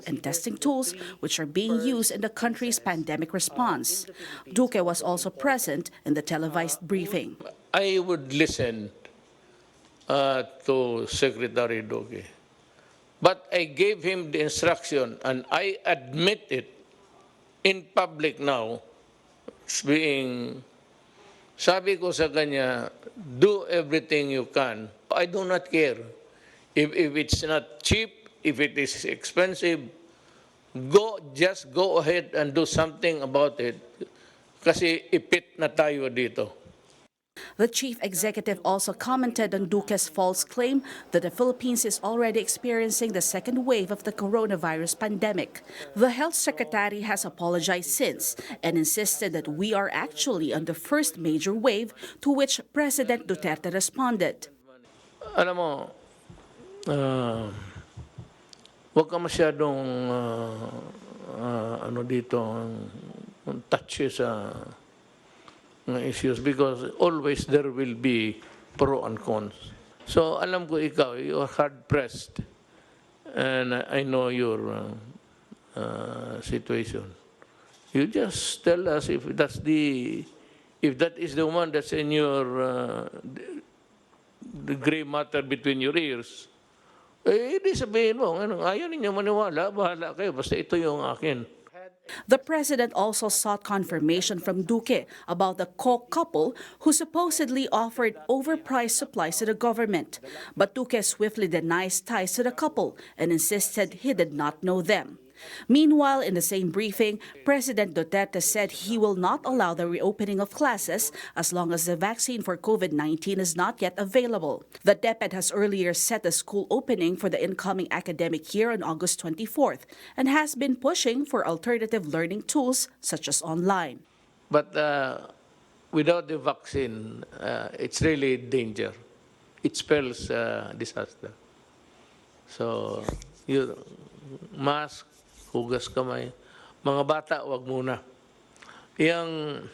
and testing tools which are being used in the country's pandemic response. Duque was also present in the televised briefing. I would listen to Secretary Duque, but I gave him the instruction, and I admit it in public now, sabi ko sa kanya, do everything you can. I do not care if it's not cheap, if it is expensive, just go ahead and do something about it. Kasi ipit na tayo dito. The chief executive also commented on Duque's false claim that the Philippines is already experiencing the second wave of the coronavirus pandemic. The health secretary has apologized since and insisted that we are actually on the first major wave, to which President Duterte responded. Alam mo, huwag ka masyadong touchy sa issues, because always there will be pro and cons. So alam ko ikaw, you are hard-pressed, and I know your situation. You just tell us if that is the one that's in your the gray matter between your ears. Hindi sabihin mo, ayaw ninyo maniwala, bahala kayo, basta ito yung akin. The president also sought confirmation from Duque about the Koch couple who supposedly offered overpriced supplies to the government. But Duque swiftly denies ties to the couple and insisted he did not know them. Meanwhile, in the same briefing, President Duterte said he will not allow the reopening of classes as long as the vaccine for COVID-19 is not yet available. The DepEd has earlier set the school opening for the incoming academic year on August 24th and has been pushing for alternative learning tools such as online. But without the vaccine, it's really danger. It spells disaster. So, mask, hugas kamay. Mga bata, wag muna. Yung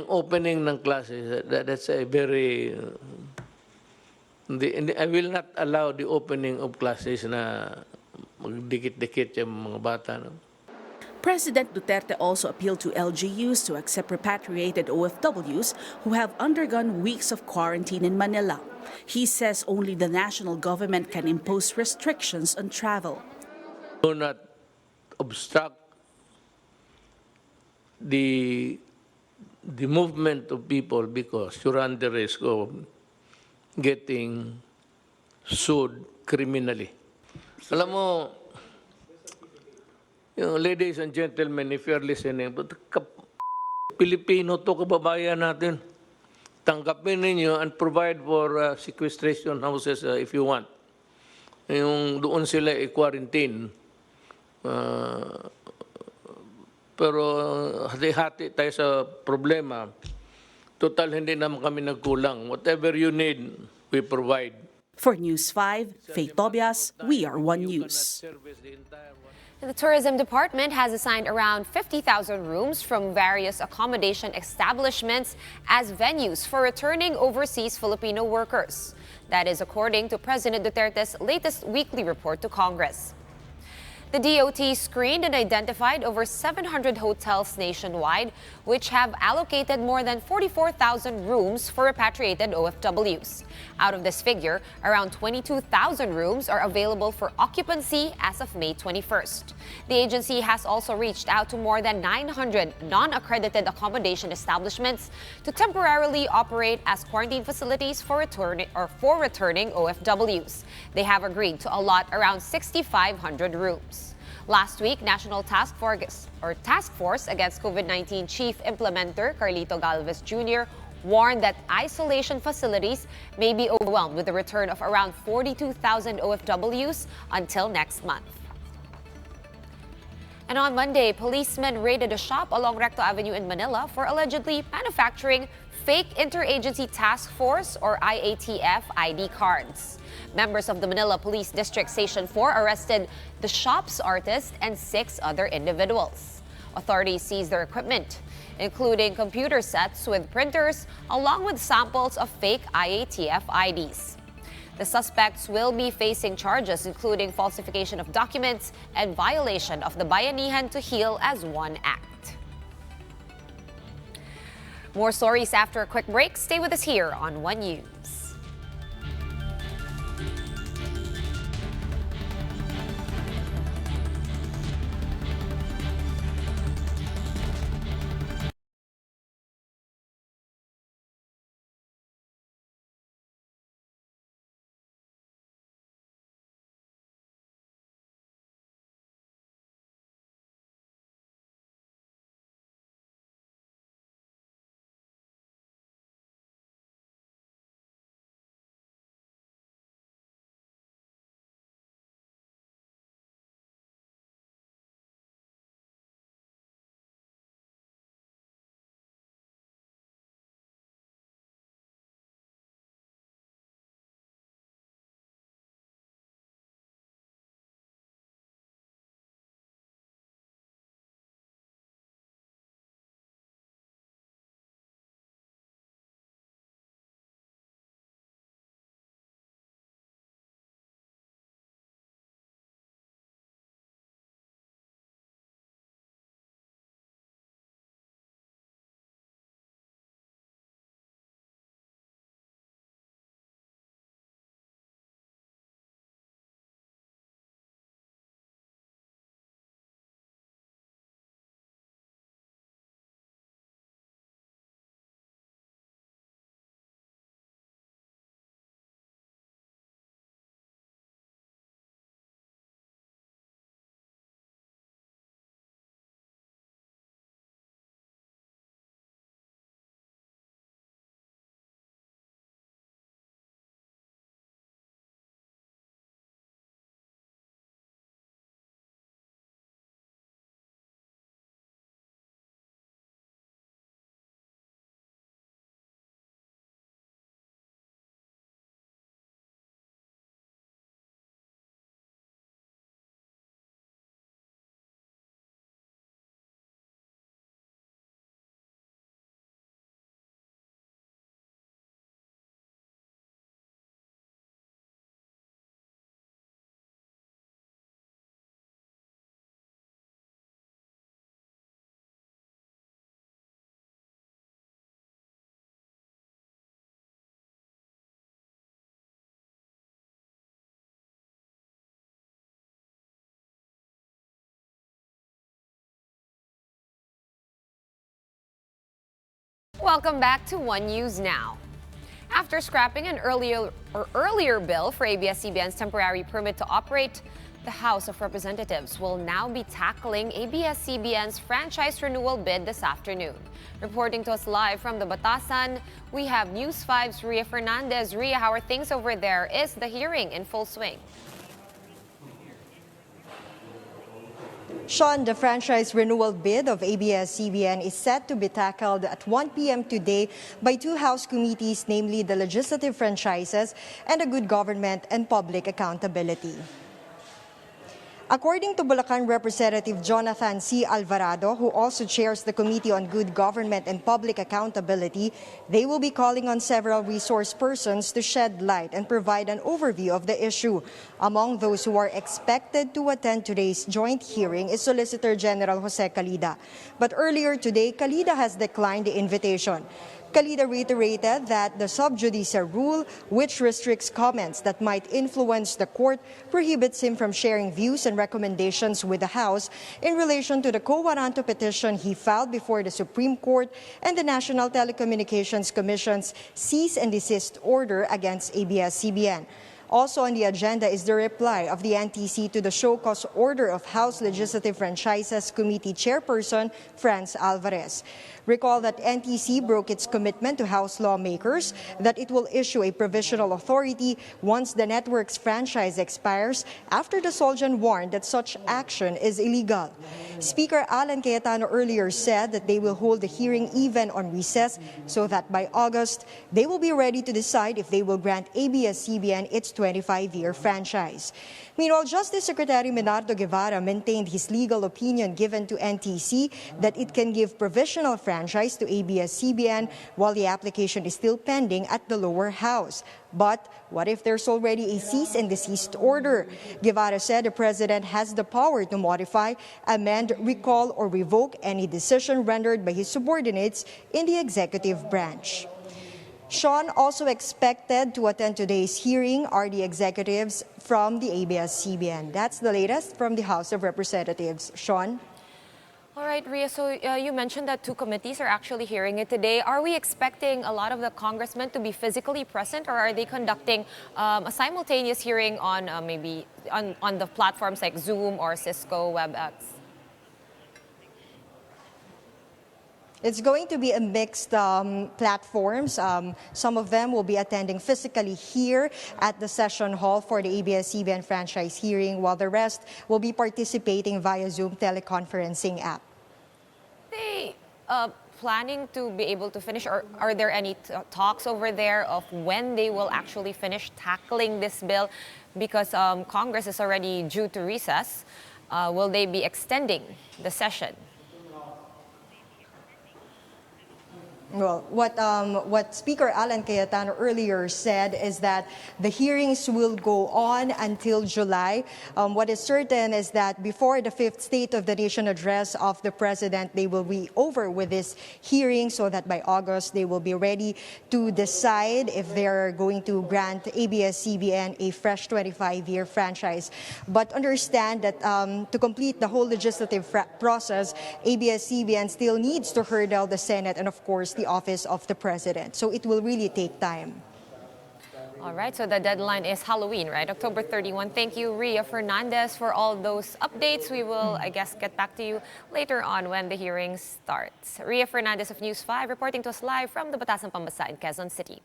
opening ng classes, that's a very... I will not allow the opening of classes na magdikit-dikit yung mga bata. No? President Duterte also appealed to LGUs to accept repatriated OFWs who have undergone weeks of quarantine in Manila. He says only the national government can impose restrictions on travel. Do not obstruct the movement of people, because you run the risk of getting sued criminally. Alam mo, ladies and gentlemen, if you are listening, Pilipino to, kababayan natin. Tanggapin ninyo and provide for sequestration houses if you want. Yung doon sila i-quarantine. Pero hati-hati tayo sa problema. Total, hindi naman kami nagkulang. Whatever you need, we provide. For News 5, Faith Tobias, We Are One News. The Tourism Department has assigned around 50,000 rooms from various accommodation establishments as venues for returning overseas Filipino workers. That is according to President Duterte's latest weekly report to Congress. The DOT screened and identified over 700 hotels nationwide, which have allocated more than 44,000 rooms for repatriated OFWs. Out of this figure, around 22,000 rooms are available for occupancy as of May 21st. The agency has also reached out to more than 900 non-accredited accommodation establishments to temporarily operate as quarantine facilities for returning OFWs. They have agreed to allot around 6,500 rooms. Last week, National Task Force Against COVID-19 Chief Implementer Carlito Galvez Jr. warned that isolation facilities may be overwhelmed with the return of around 42,000 OFWs until next month. And on Monday, policemen raided a shop along Recto Avenue in Manila for allegedly manufacturing fake Interagency Task Force or IATF ID cards. Members of the Manila Police District Station 4 arrested the shop's artist and 6 other individuals. Authorities seized their equipment, including computer sets with printers, along with samples of fake IATF IDs. The suspects will be facing charges including falsification of documents and violation of the Bayanihan to Heal as One Act. More stories after a quick break. Stay with us here on One News. Welcome back to One News Now. After scrapping an earlier bill for ABS-CBN's temporary permit to operate, the House of Representatives will now be tackling ABS-CBN's franchise renewal bid this afternoon. Reporting to us live from the Batasan, we have News 5's Ria Fernandez. Ria, how are things over there? Is the hearing in full swing? Sean, the franchise renewal bid of ABS-CBN is set to be tackled at 1 p.m. today by two House committees, namely the Legislative Franchises and the Good Government and Public Accountability. According to Bulacan Representative Jonathan C. Alvarado, who also chairs the Committee on Good Government and Public Accountability, they will be calling on several resource persons to shed light and provide an overview of the issue. Among those who are expected to attend today's joint hearing is Solicitor General Jose Calida. But earlier today, Calida has declined the invitation. Calida reiterated that the sub judice rule, which restricts comments that might influence the court, prohibits him from sharing views and recommendations with the House in relation to the quo warranto petition he filed before the Supreme Court and the National Telecommunications Commission's cease and desist order against ABS-CBN. Also on the agenda is the reply of the NTC to the show cause order of House Legislative Franchises Committee Chairperson Franz Alvarez. Recall that NTC broke its commitment to House lawmakers that it will issue a provisional authority once the network's franchise expires after the Soljan warned that such action is illegal. Speaker Alan Cayetano earlier said that they will hold the hearing even on recess so that by August, they will be ready to decide if they will grant ABS-CBN its 25-year franchise. Meanwhile, Justice Secretary Menardo Guevara maintained his legal opinion given to NTC that it can give provisional franchise to ABS-CBN while the application is still pending at the lower house. But what if there's already a cease and desist order? Guevara said the president has the power to modify, amend, recall, or revoke any decision rendered by his subordinates in the executive branch. Sean, also expected to attend today's hearing are the executives from the ABS-CBN. That's the latest from the House of Representatives. Sean? All right, Ria, so you mentioned that 2 committees are actually hearing it today. Are we expecting a lot of the congressmen to be physically present, or are they conducting a simultaneous hearing on maybe on the platforms like Zoom or Cisco WebEx? It's going to be a mixed platforms. Some of them will be attending physically here at the session hall for the ABS-CBN franchise hearing, while the rest will be participating via Zoom teleconferencing app. They planning to be able to finish, or are there any talks over there of when they will actually finish tackling this bill? Because Congress is already due to recess. Will they be extending the session? Well, what Speaker Alan Cayetano earlier said is that the hearings will go on until July. What is certain is that before the 5th State of the Nation address of the President, they will be over with this hearing so that by August they will be ready to decide if they're going to grant ABS-CBN a fresh 25-year franchise. But understand that to complete the whole legislative process, ABS-CBN still needs to hurdle the Senate and, of course, the office of the president. So it will really take time. All right, so the deadline is Halloween, right? October 31. Thank you, Ria Fernandez, for all those updates. We will, I guess, get back to you later on when the hearing starts. Ria Fernandez of News 5 reporting to us live from the Batasan Pambasa in Quezon City.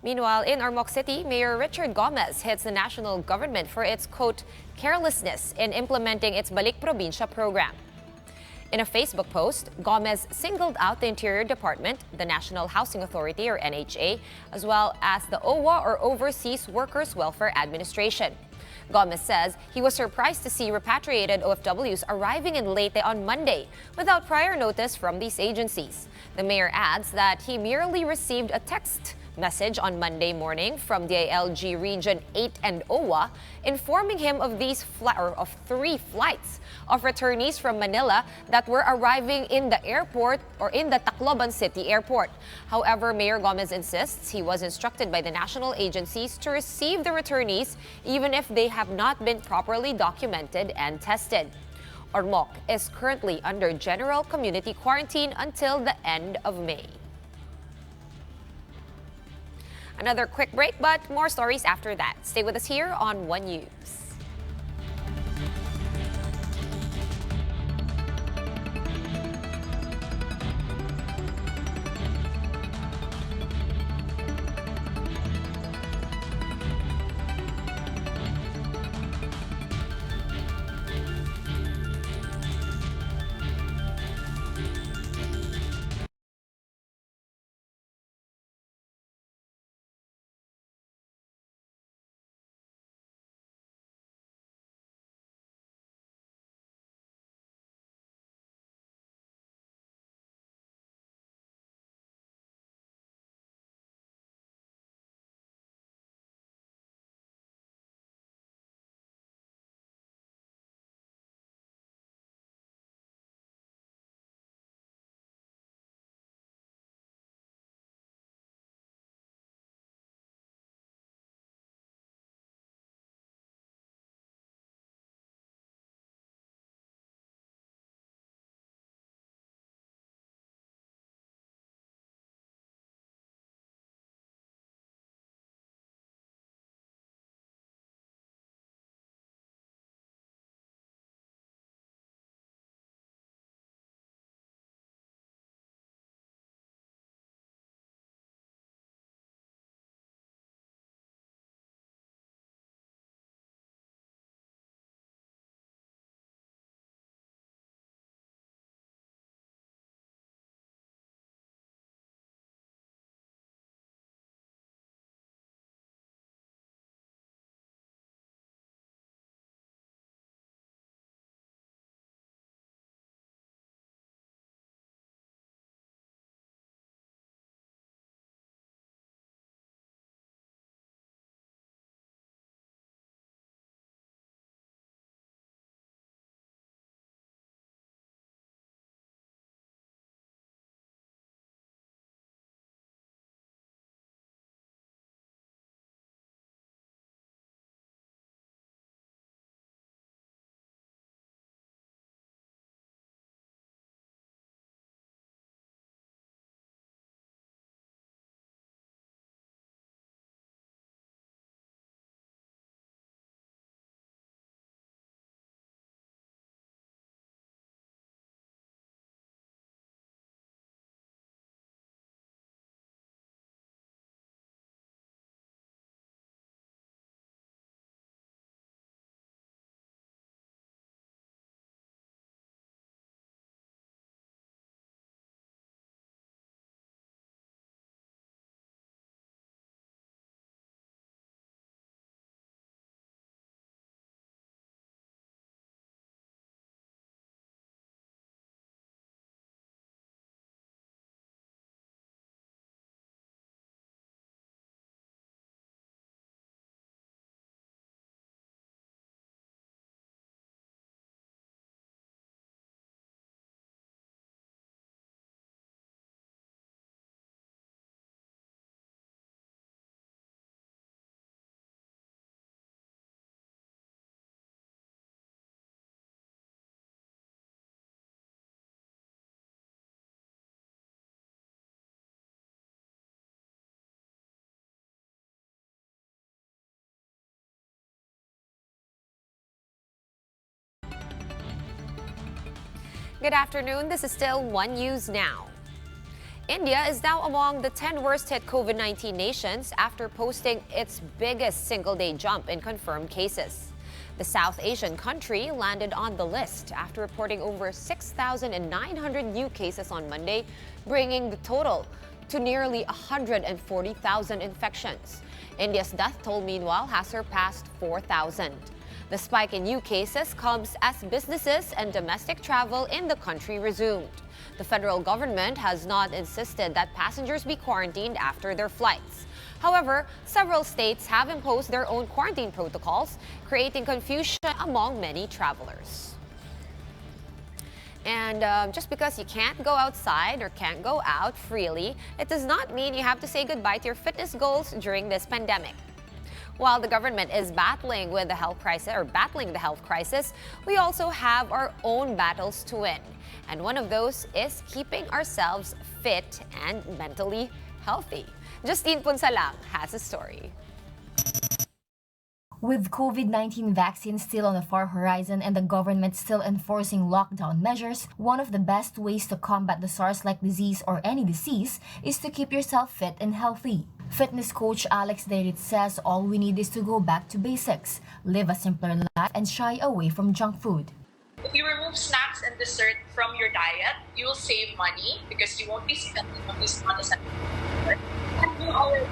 Meanwhile, in Ormoc City, Mayor Richard Gomez hits the national government for its, quote, carelessness in implementing its Balik Probinsya program. In a Facebook post, Gomez singled out the Interior Department, the National Housing Authority or NHA, as well as the OWA or Overseas Workers Welfare Administration. Gomez says he was surprised to see repatriated OFWs arriving in Leyte on Monday without prior notice from these agencies. The mayor adds that he merely received a text message on Monday morning from DILG Region 8 and OWA informing him of of 3 flights of returnees from Manila that were arriving in the airport or in the Tacloban City Airport. However, Mayor Gomez insists he was instructed by the national agencies to receive the returnees even if they have not been properly documented and tested. Ormoc is currently under general community quarantine until the end of May. Another quick break, but more stories after that. Stay with us here on One News. Good afternoon. This is still One News Now. India is now among the 10 worst-hit COVID-19 nations after posting its biggest single-day jump in confirmed cases. The South Asian country landed on the list after reporting over 6,900 new cases on Monday, bringing the total to nearly 140,000 infections. India's death toll, meanwhile, has surpassed 4,000. The spike in new cases comes as businesses and domestic travel in the country resumed. The federal government has not insisted that passengers be quarantined after their flights. However, several states have imposed their own quarantine protocols, creating confusion among many travelers. And just because you can't go outside or can't go out freely, it does not mean you have to say goodbye to your fitness goals during this pandemic. While the government is battling the health crisis, we also have our own battles to win. And one of those is keeping ourselves fit and mentally healthy. Justine Punsalang has a story. With COVID-19 vaccines still on the far horizon and the government still enforcing lockdown measures, one of the best ways to combat the SARS-like disease or any disease is to keep yourself fit and healthy. Fitness coach Alex Derit says all we need is to go back to basics, live a simpler life, and shy away from junk food. If you remove snacks and dessert from your diet, you will save money because you won't be spending on these unnecessary food. And you already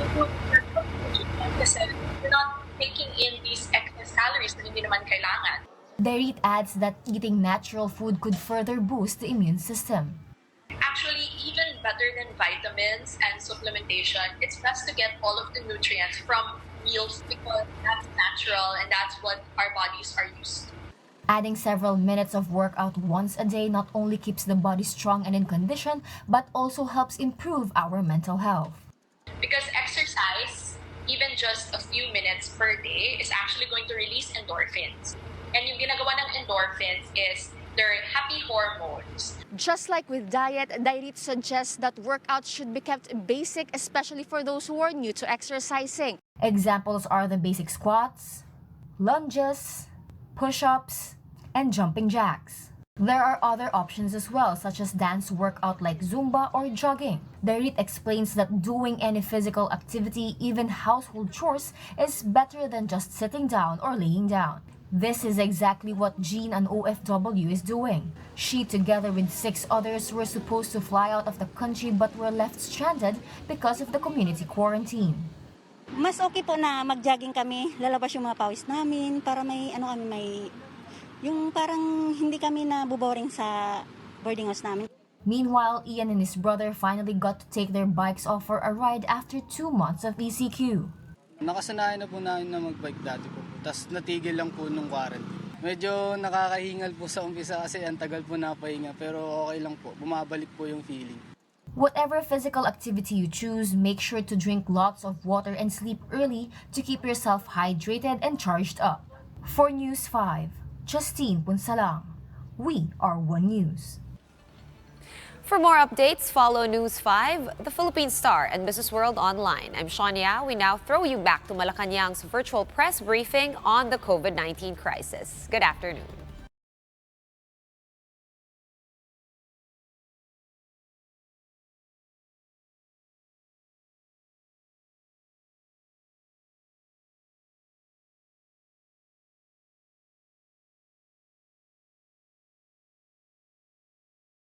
improve your nutrition kasi you're not taking in these excess calories na hindi naman kailangan. Derit adds that eating natural food could further boost the immune system. Actually, even better than vitamins and supplementation, it's best to get all of the nutrients from meals because that's natural and that's what our bodies are used to. Adding several minutes of workout once a day not only keeps the body strong and in condition, but also helps improve our mental health. Because exercise, even just a few minutes per day, is actually going to release endorphins. And yung ginagawa ng endorphins is their happy hormones. Just like with diet, Derit suggests that workouts should be kept basic, especially for those who are new to exercising. Examples are the basic squats, lunges, push-ups, and jumping jacks. There are other options as well, such as dance workout like Zumba or jogging. Derit explains that doing any physical activity, even household chores, is better than just sitting down or laying down. This is exactly what Jean, an OFW, is doing. She, together with 6 others, were supposed to fly out of the country but were left stranded because of the community quarantine. Mas okay po na mag-jogging kami, lalabas yung mga pawis namin para yung parang hindi kami nabuboring sa boarding house namin. Meanwhile, Ian and his brother finally got to take their bikes off for a ride after 2 months of ECQ. Nakasanayan na po namin na mag-bike dati po. Tapos natigil lang po nung quarantine. Medyo nakakahingal po sa umpisa kasi ang tagal po napahinga. Pero okay lang po. Bumabalik po yung feeling. Whatever physical activity you choose, make sure to drink lots of water and sleep early to keep yourself hydrated and charged up. For News 5, Justine Punsalang. We are One News. For more updates, follow News 5, The Philippine Star, and Business World Online. I'm Shania. We now throw you back to Malacanang's virtual press briefing on the COVID-19 crisis. Good afternoon.